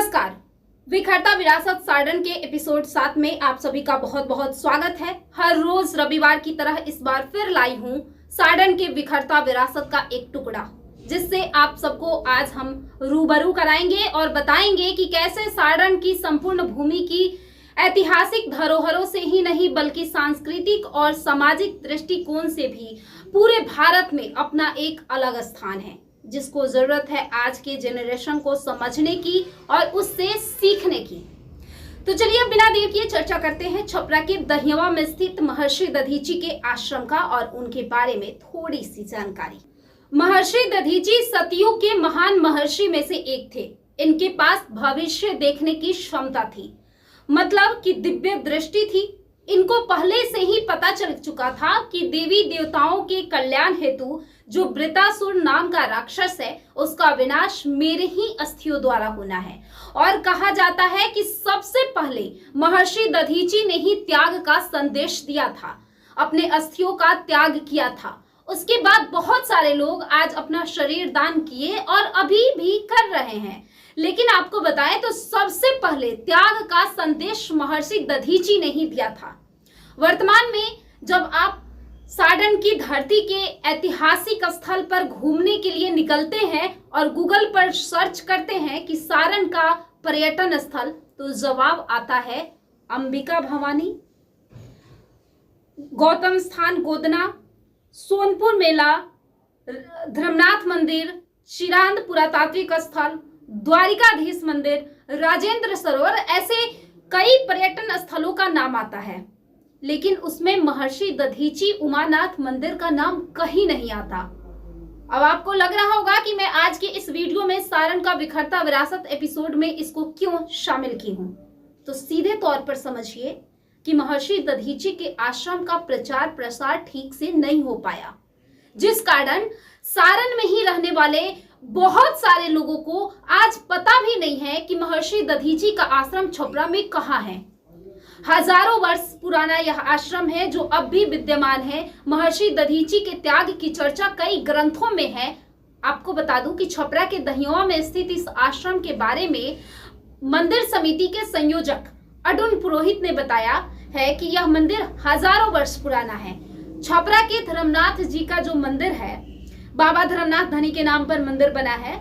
नमस्कार। विखरता विरासत सारण के एपिसोड 7 में आप सभी का बहुत बहुत स्वागत है। हर रोज रविवार की तरह इस बार फिर लाई हूँ सारण के विखरता विरासत का एक टुकड़ा, जिससे आप सबको आज हम रूबरू कराएंगे और बताएंगे कि कैसे सारण की संपूर्ण भूमि की ऐतिहासिक धरोहरों से ही नहीं बल्कि सांस्कृतिक और सामाजिक दृष्टिकोण से भी पूरे भारत में अपना एक अलग स्थान है, जिसको जरूरत है आज के जेनरेशन को समझने की और उससे सीखने की। तो चलिए अब बिना देर किए चर्चा करते हैं छपरा के दहियावा में स्थित महर्षि दधीची के आश्रम का और उनके बारे में थोड़ी सी जानकारी। महर्षि दधीची सतयुग के महान महर्षि में से एक थे। इनके पास भविष्य देखने की क्षमता थी, मतलब कि दिव्य दृष्टि थी। इनको पहले से ही पता चल चुका था कि देवी देवताओं के कल्याण हेतु जो वृतासुर नाम का राक्षस है उसका विनाश मेरे ही अस्थियों द्वारा होना है। और कहा जाता है कि सबसे पहले महर्षि दधीची ने ही त्याग का संदेश दिया था, अपने अस्थियों का त्याग किया था। उसके बाद बहुत सारे लोग आज अपना शरीर दान किए और अभी भी कर रहे हैं, लेकिन आपको बताएं तो सबसे पहले त्याग का संदेश महर्षि दधीची ने ही दिया था। वर्तमान में जब आप सारण की धरती के ऐतिहासिक स्थल पर घूमने के लिए निकलते हैं और गूगल पर सर्च करते हैं कि सारण का पर्यटन स्थल, तो जवाब आता है अंबिका भवानी, गौतम स्थान गोदना, सोनपुर मेला, धर्मनाथ मंदिर, चिरांद पुरातात्विक स्थल, द्वारिकाधीश मंदिर, राजेंद्र सरोवर, ऐसे कई पर्यटन स्थलों का नाम आता है। लेकिन उसमें महर्षि दधीची उमानाथ मंदिर का नाम कहीं नहीं आता। अब आपको लग रहा होगा कि मैं आज के इस वीडियो में सारण का विखरता विरासत एपिसोड में इसको क्यों शामिल की हूं, तो सीधे तौर पर समझिए कि महर्षि दधीची के आश्रम का प्रचार प्रसार ठीक से नहीं हो पाया, जिस कारण सारण में ही रहने वाले बहुत सारे लोगों को आज पता भी नहीं है कि महर्षि दधीची का आश्रम छपरा में कहाँ है। हजारों वर्ष पुराना यह आश्रम है जो अब भी विद्यमान है। महर्षि दधीची के त्याग की चर्चा कई ग्रंथों में है। आपको बता दूं कि छपरा के दहियावा में स्थित इस आश्रम के बारे में मंदिर समिति के संयोजक अरुण पुरोहित ने बताया है कि यह मंदिर हजारों वर्ष पुराना है। छपरा के धर्मनाथ जी का जो मंदिर है, बाबा धर्मनाथ धनी के नाम पर मंदिर बना है।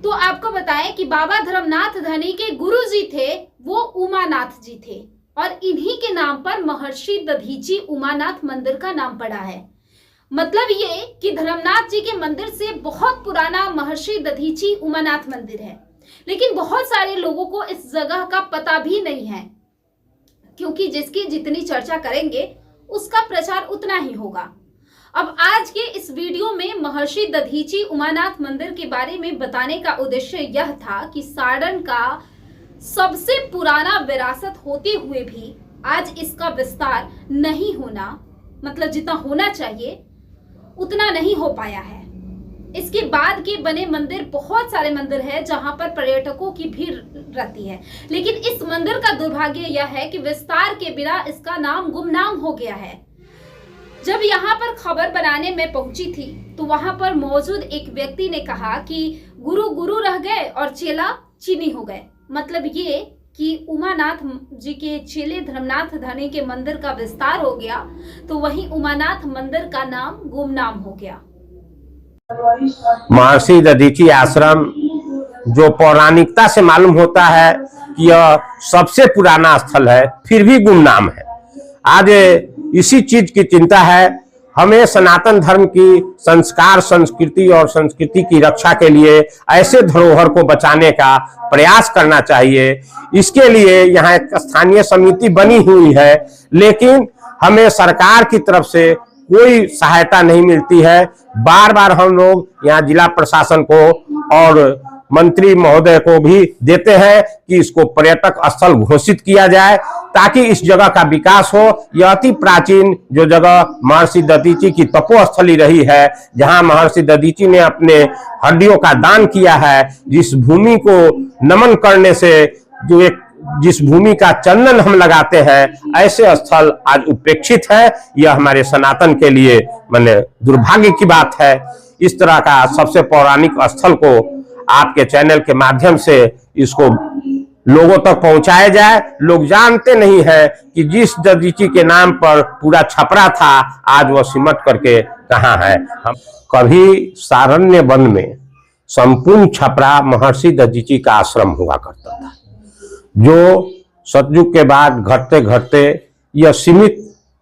तो आपको बताएं कि बाबा धर्मनाथ धनी के गुरु जी थे वो उमानाथ जी थे, और इन्हीं के नाम पर महर्षि दधीची उमानाथ मंदिर का नाम पड़ा है। मतलब ये कि धर्मनाथ जी के मंदिर से बहुत पुराना महर्षि दधीची उमानाथ मंदिर है, लेकिन बहुत सारे लोगों को इस जगह का पता भी नहीं है, क्योंकि जिसकी जितनी चर्चा करेंगे उसका प्रचार उतना ही होगा। अब आज के इस वीडियो में महर्षि दधीची उमानाथ मंदिर के बारे में बताने का उद्देश्य यह था कि सारण का सबसे पुराना विरासत होते हुए भी आज इसका विस्तार नहीं होना, मतलब जितना होना चाहिए उतना नहीं हो पाया है। इसके बाद के बने मंदिर, बहुत सारे मंदिर हैं जहां पर पर्यटकों की भीड़ रहती है, लेकिन इस मंदिर का दुर्भाग्य यह है कि विस्तार के बिना इसका नाम गुमनाम हो गया है। जब यहाँ पर खबर बनाने में पहुंची थी तो वहां पर मौजूद एक व्यक्ति ने कहा कि गुरु गुरु रह गए और चेला चीनी हो गए। मतलब ये कि उमानाथ जी के चेले धर्मनाथ धनी के मंदिर का विस्तार हो गया, तो वहीं उमानाथ मंदिर का नाम गुमनाम हो गया। महर्षि दधीची आश्रम जो पौराणिकता से मालूम होता है कि यह सबसे पुराना स्थल है, फिर भी गुमनाम है। आज इसी चीज की चिंता है। हमें सनातन धर्म की संस्कार, संस्कृति और संस्कृति की रक्षा के लिए ऐसे धरोहर को बचाने का प्रयास करना चाहिए। इसके लिए यहाँ एक स्थानीय समिति बनी हुई है, लेकिन हमें सरकार की तरफ से कोई सहायता नहीं मिलती है। बार बार हम लोग यहाँ जिला प्रशासन को और मंत्री महोदय को भी देते हैं कि इसको पर्यटक स्थल घोषित किया जाए, ताकि इस जगह का विकास हो। यह अति प्राचीन जो जगह महर्षि दधीची की तपोस्थली रही है, जहां महर्षि दधीची ने अपने हड्डियों का दान किया है, जिस भूमि को नमन करने से जो एक जिस भूमि का चंदन हम लगाते हैं, ऐसे स्थल आज उपेक्षित है। यह हमारे सनातन के लिए माने दुर्भाग्य की बात है। इस तरह का सबसे पौराणिक स्थल को आपके चैनल के माध्यम से इसको लोगों तक पहुंचाया जाए। लोग जानते नहीं है कि जिस दधीची के नाम पर पूरा छपरा था, आज वह सिमट करके कहाँ है। हम कभी सारण्य वन में संपूर्ण छपरा महर्षि दधीची का आश्रम हुआ करता था, जो सतयुग के बाद घटते घटते यह सीमित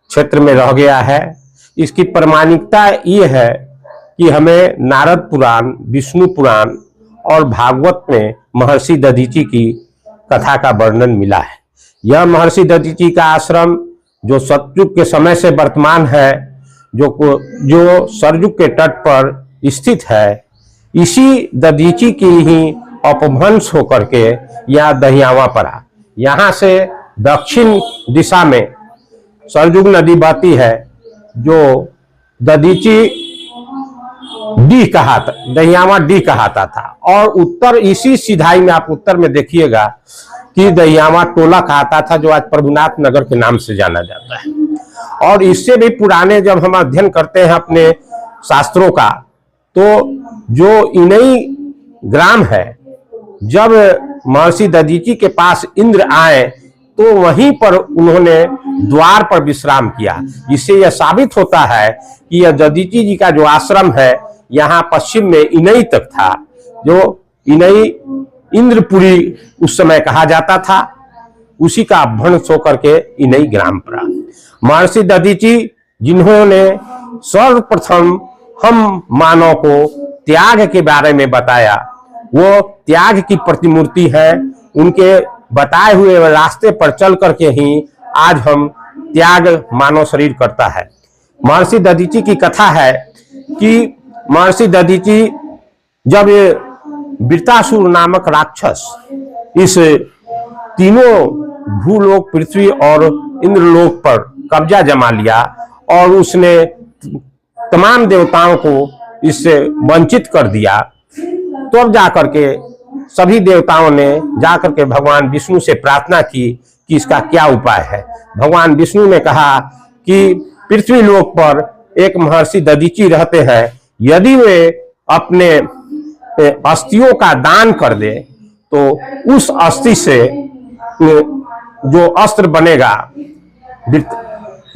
क्षेत्र में रह गया है। इसकी प्रमाणिकता ये है कि हमें नारद पुराण, विष्णु पुराण और भागवत में महर्षि दधीची की कथा का वर्णन मिला है। यह महर्षि दधीची का आश्रम जो सतयुग के समय से वर्तमान है, जो सरयुग के तट पर स्थित है, इसी दधीची की ही अपभ्रंश होकर के यहाँ दहियावा पड़ा। यहाँ से दक्षिण दिशा में सरयुग नदी बहती है, जो दधीची डी कहाता, दहियावा डी कहाता था। और उत्तर, इसी सिधाई में आप उत्तर में देखिएगा कि दहियावा टोला कहता था, जो आज प्रभुनाथ नगर के नाम से जाना जाता है। और इससे भी पुराने जब हम अध्ययन करते हैं अपने शास्त्रों का, तो जो इनई ग्राम है, जब महर्षि दधीची के पास इंद्र आए तो वहीं पर उन्होंने द्वार पर विश्राम किया। इससे यह साबित होता है कि यह दधीची जी का जो आश्रम है, यहाँ पश्चिम में इनई तक था, जो इनई इंद्रपुरी उस समय कहा जाता था, उसी का अपभ्रंश होकर के इनई ग्राम पड़ा। महर्षि दधीची जिन्होंने सर्वप्रथम हम मानव को त्याग के बारे में बताया, वो त्याग की प्रतिमूर्ति है। उनके बताए हुए रास्ते पर चल करके ही आज हम त्याग मानव शरीर करता है। महर्षि दधीची की कथा है कि महर्षि दधीची जब वृत्तासुर नामक राक्षस इस तीनों भूलोक, पृथ्वी और इंद्रलोक पर कब्जा जमा लिया और उसने तमाम देवताओं को इससे वंचित कर दिया, तो अब जाकर के सभी देवताओं ने जाकर के भगवान विष्णु से प्रार्थना की कि इसका क्या उपाय है। भगवान विष्णु ने कहा कि पृथ्वी लोक पर एक महर्षि दधीची रहते हैं, यदि वे अपने अस्थियों का दान कर दे तो उस अस्थि से जो अस्त्र बनेगा,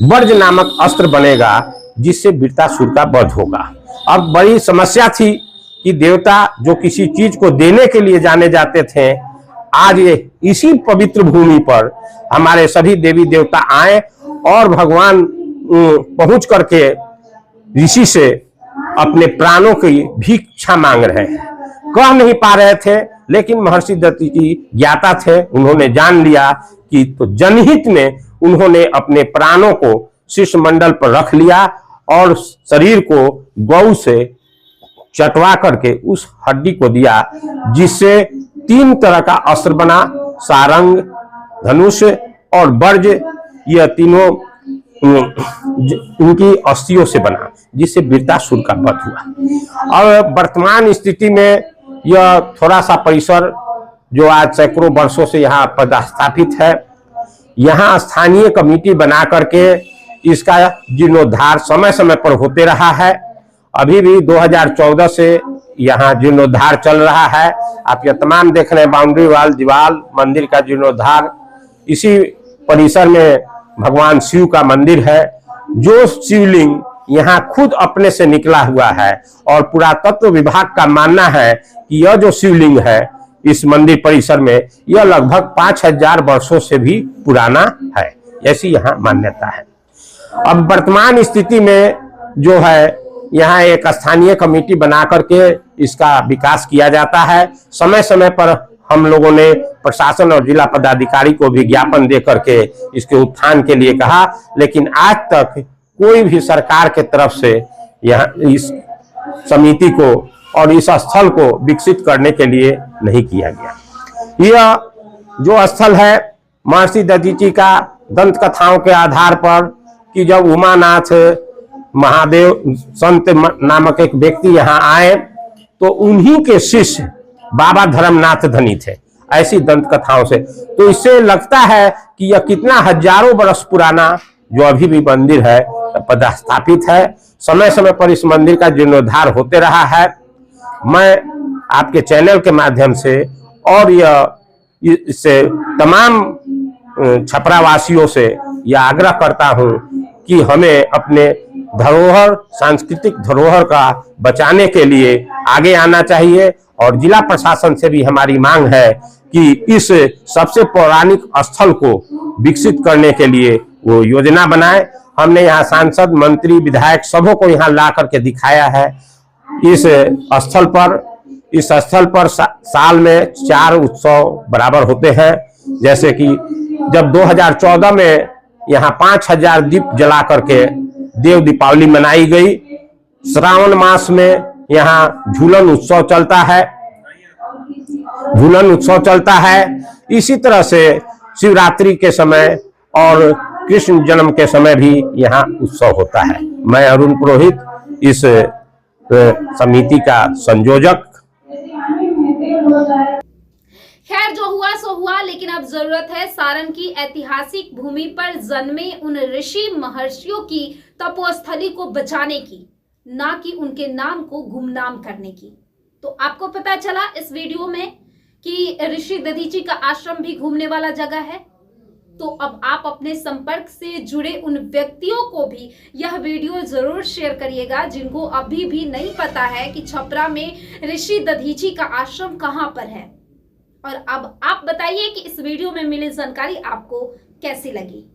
वर्ज नामक अस्त्र बनेगा, जिससे वृत्तासुर का वध होगा। अब बड़ी समस्या थी कि देवता जो किसी चीज को देने के लिए जाने जाते थे, आज ये इसी पवित्र भूमि पर हमारे सभी देवी देवता आए और भगवान पहुंच करके ऋषि से अपने प्राणों की भिक्षा मांग रहे हैं। कह नहीं पा रहे थे, लेकिन महर्षि दधीची ज्ञाता थे। उन्होंने जान लिया कि तो जनहित में उन्होंने अपने प्राणों को शिष्टमंडल पर रख लिया और शरीर को गौ से चटवा करके उस हड्डी को दिया, जिससे 3 तरह का अस्त्र बना, सारंग, धनुष और वर्ज। यह तीनों उनकी अस्थियों से बना, जिससे वृत्तासुर का वध हुआ। और वर्तमान स्थिति में यह थोड़ा सा परिसर जो आज सैकड़ों वर्षों से यहाँ पदस्थापित है, यहाँ स्थानीय कमेटी बना करके इसका जीर्णोद्धार समय समय पर होते रहा है। अभी भी 2014 से यहाँ जीर्णोद्धार चल रहा है। आप ये तमाम देख रहे हैं, बाउंड्री वाल, दीवार, मंदिर का जीर्णोद्धार। इसी परिसर में भगवान शिव का मंदिर है, जो शिवलिंग यहाँ खुद अपने से निकला हुआ है। और पुरातत्व विभाग का मानना है कि यह जो शिवलिंग है इस मंदिर परिसर में, यह लगभग 5000 वर्षों से भी पुराना है, ऐसी यहाँ मान्यता है। अब वर्तमान स्थिति में जो है, यहाँ एक स्थानीय कमेटी बना करके इसका विकास किया जाता है। समय समय पर हम लोगों ने प्रशासन और जिला पदाधिकारी को भी ज्ञापन दे करके इसके उत्थान के लिए कहा, लेकिन आज तक कोई भी सरकार के तरफ से यहाँ इस समिति को और इस स्थल को विकसित करने के लिए नहीं किया गया। यह जो स्थल है महर्षि दधीची का, दंत कथाओं के आधार पर कि जब उमानाथ महादेव संत नामक एक व्यक्ति यहाँ आए तो उन्हीं के शिष्य बाबा धर्मनाथ धनी थे, ऐसी दंत कथाओं से। तो इससे लगता है कि यह कितना हजारों वर्ष पुराना जो अभी भी मंदिर है पदस्थापित है। समय समय पर इस मंदिर का जीर्णोद्धार होते रहा है। मैं आपके चैनल के माध्यम से और यह इससे तमाम छपरावासियों से यह आग्रह करता हूं कि हमें अपने धरोहर, सांस्कृतिक धरोहर का बचाने के लिए आगे आना चाहिए और जिला प्रशासन से भी हमारी मांग है कि इस सबसे पौराणिक स्थल को विकसित करने के लिए वो योजना बनाए। हमने यहाँ सांसद, मंत्री, विधायक सबों को यहाँ ला करके दिखाया है। इस स्थल पर साल में 4 उत्सव बराबर होते हैं। जैसे कि जब 2014 में यहाँ 5000 दीप जला करके देव दीपावली मनाई गई। श्रावण मास में यहाँ झूलन उत्सव चलता है। इसी तरह से शिवरात्रि के समय और कृष्ण जन्म के समय भी यहाँ उत्सव होता है। मैं अरुण पुरोहित, इस समिति का संयोजक। खैर, जो हुआ सो हुआ, लेकिन अब जरूरत है सारण की ऐतिहासिक भूमि पर जन्मे उन ऋषि महर्षियों की तपोस्थली को बचाने की, ना कि उनके नाम को गुमनाम करने की। तो आपको पता चला इस वीडियो में कि ऋषि दधीची का आश्रम भी घूमने वाला जगह है। तो अब आप अपने संपर्क से जुड़े उन व्यक्तियों को भी यह वीडियो जरूर शेयर करिएगा जिनको अभी भी नहीं पता है कि छपरा में ऋषि दधीची का आश्रम कहां पर है। और अब आप बताइए कि इस वीडियो में मिली जानकारी आपको कैसी लगी।